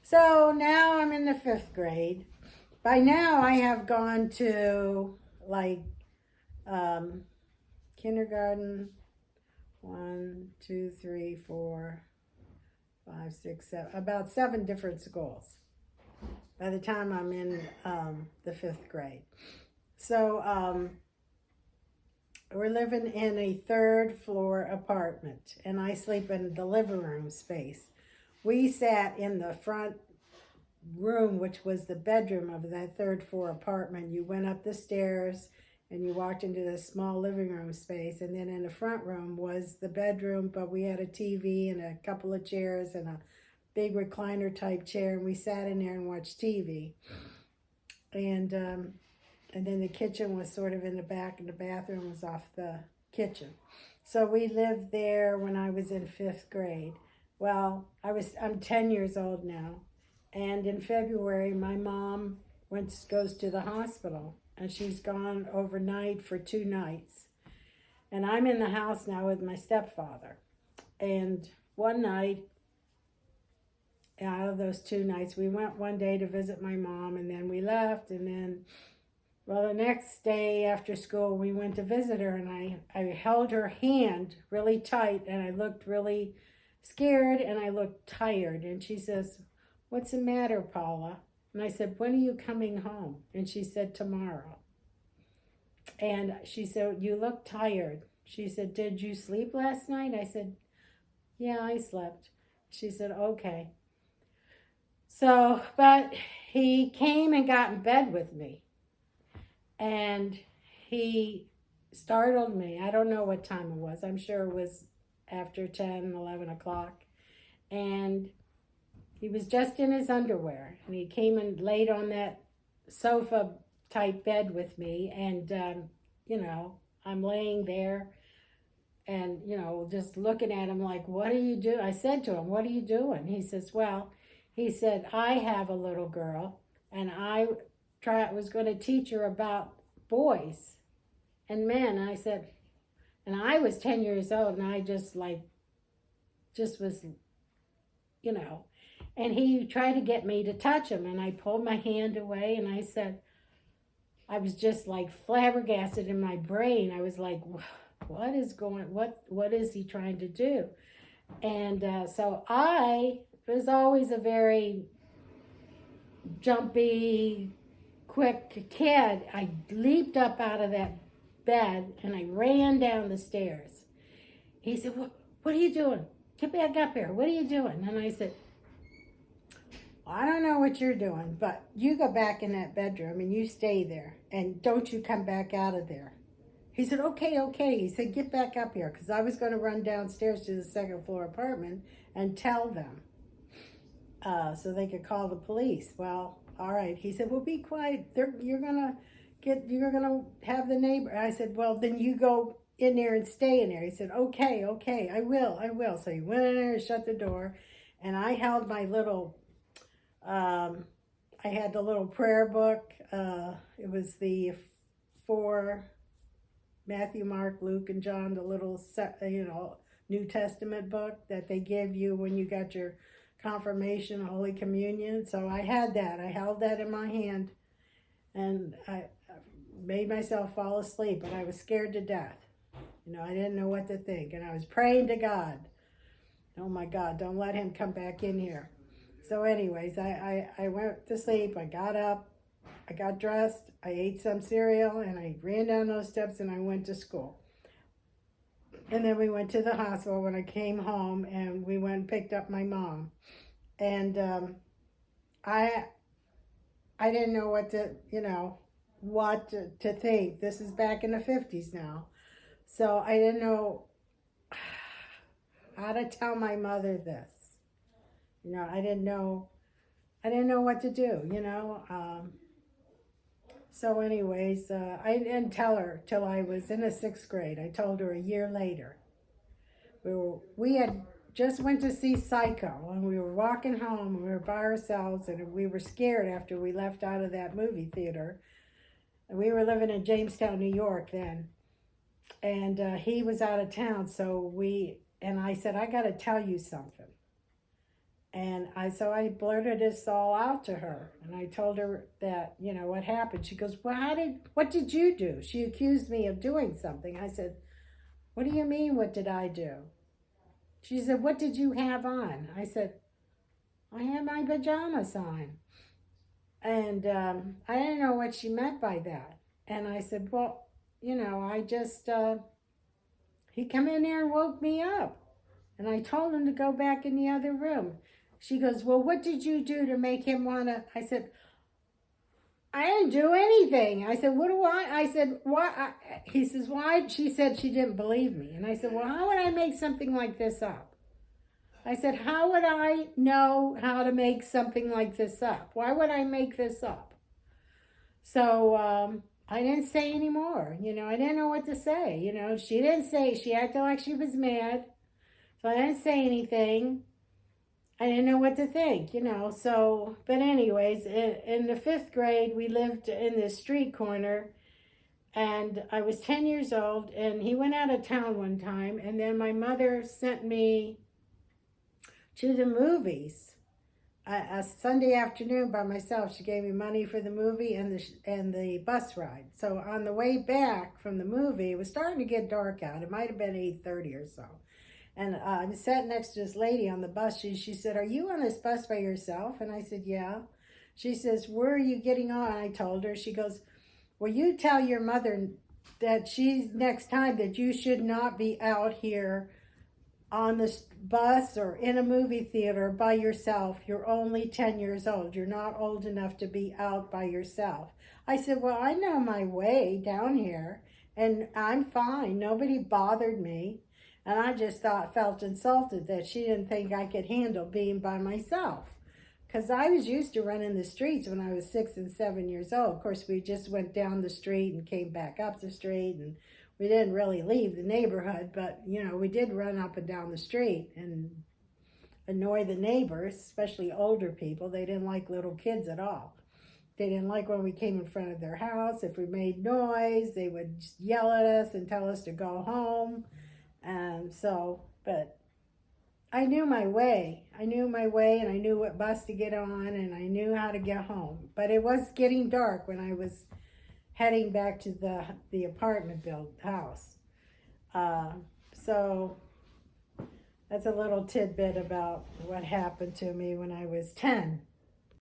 So now I'm in the fifth grade. By now, I have gone to like um, kindergarten, one, two, three, four, five, six, seven, about seven different schools by the time I'm in the fifth grade. So we're living in a third floor apartment, and I sleep in the living room space. We sat in the front room, which was the bedroom of that third floor apartment. You went up the stairs and you walked into this small living room space, and then in the front room was the bedroom, but we had a TV and a couple of chairs and a big recliner type chair, and we sat in there and watched TV. And then the kitchen was sort of in the back, and the bathroom was off the kitchen. So we lived there when I was in fifth grade. Well, I'm 10 years old now, and in February my mom goes to the hospital, and she's gone overnight for 2 nights. And I'm in the house now with my stepfather. And one night, out of those 2 nights, we went one day to visit my mom, and then we left, and then the next day after school, we went to visit her, and I held her hand really tight, and I looked really scared, and I looked tired. And she says, "What's the matter, Paula?" And I said, "When are you coming home?" And she said, "Tomorrow." And she said, "You look tired." She said, "Did you sleep last night?" I said, "Yeah, I slept." She said, "Okay." So, but he came and got in bed with me. And he startled me. I don't know what time it was. I'm sure it was after 10, 11 o'clock. And he was just in his underwear. And he came and laid on that sofa type bed with me. And, I'm laying there and, just looking at him like, "What are you doing?" I said to him, "What are you doing?" He says, he said, "I have a little girl, and I was going to teach her about boys and men." And I said, and I was 10 years old, and I just was, and he tried to get me to touch him, and I pulled my hand away, and I said, I was just like flabbergasted in my brain. I was like, what is he trying to do? And so I was always a very jumpy, quick kid. I leaped up out of that bed and I ran down the stairs. He said, what are you doing? Get back up here. What are you doing? And I said, "I don't know what you're doing, but you go back in that bedroom and you stay there, and don't you come back out of there." He said, "Okay, okay." He said, "Get back up here," because I was going to run downstairs to the second floor apartment and tell them so they could call the police. Well, all right. He said, "Well, be quiet. You're gonna have the neighbor." I said, "Well, then you go in there and stay in there." He said, "Okay, okay, I will." So he went in there and shut the door, and I held my little. I had the little prayer book. It was the four: Matthew, Mark, Luke, and John. The little New Testament book that they give you when you got your confirmation, Holy Communion. So I had that. I held that in my hand, and I made myself fall asleep, but I was scared to death. I didn't know what to think, and I was praying to God. "Oh my God, don't let him come back in here." So anyways, I went to sleep. I got up, I got dressed, I ate some cereal, and I ran down those steps and I went to school. And then we went to the hospital when I came home, and we went and picked up my mom. And I didn't know what to think. This is back in the 50s now. So I didn't know how to tell my mother this. I didn't know what to do, So anyways, I didn't tell her till I was in the sixth grade. I told her a year later. We had just went to see Psycho, and we were walking home, and we were by ourselves, and we were scared after we left out of that movie theater. And we were living in Jamestown, New York then. And he was out of town, and I said, "I got to tell you something." So I blurted this all out to her, and I told her that, what happened. She goes, well, what did you do? She accused me of doing something. I said, what do you mean, what did I do? She said, what did you have on? I said, I had my pajamas on. And I didn't know what she meant by that. And I said, well, I just, he come in there and woke me up. And I told him to go back in the other room. She goes, well, what did you do to make him want to? I said, I didn't do anything. I said, what do I said, why? He says, why? She said she didn't believe me. And I said, well, how would I make something like this up? I said, how would I know how to make something like this up? Why would I make this up? So I didn't say anymore. I didn't know what to say. She didn't say, she acted like she was mad. So I didn't say anything. I didn't know what to think, So, but anyways, in the 5th grade, we lived in this street corner, and I was 10 years old, and he went out of town one time, and then my mother sent me to the movies a Sunday afternoon by myself. She gave me money for the movie and the bus ride. So on the way back from the movie, it was starting to get dark out. It might have been 8:30 or so. And I sat next to this lady on the bus. She said, are you on this bus by yourself? And I said, yeah. She says, where are you getting on? I told her. She goes, well, you tell your mother that next time that you should not be out here on this bus or in a movie theater by yourself. You're only 10 years old. You're not old enough to be out by yourself. I said, well, I know my way down here, and I'm fine. Nobody bothered me. And I just felt insulted that she didn't think I could handle being by myself. Because I was used to running the streets when I was 6 and 7 years old. Of course, we just went down the street and came back up the street, and we didn't really leave the neighborhood, but, we did run up and down the street and annoy the neighbors, especially older people. They didn't like little kids at all. They didn't like when we came in front of their house. If we made noise, they would just yell at us and tell us to go home. But I knew my way. And I knew what bus to get on, and I knew how to get home. But it was getting dark when I was heading back to the apartment house. So that's a little tidbit about what happened to me when I was 10.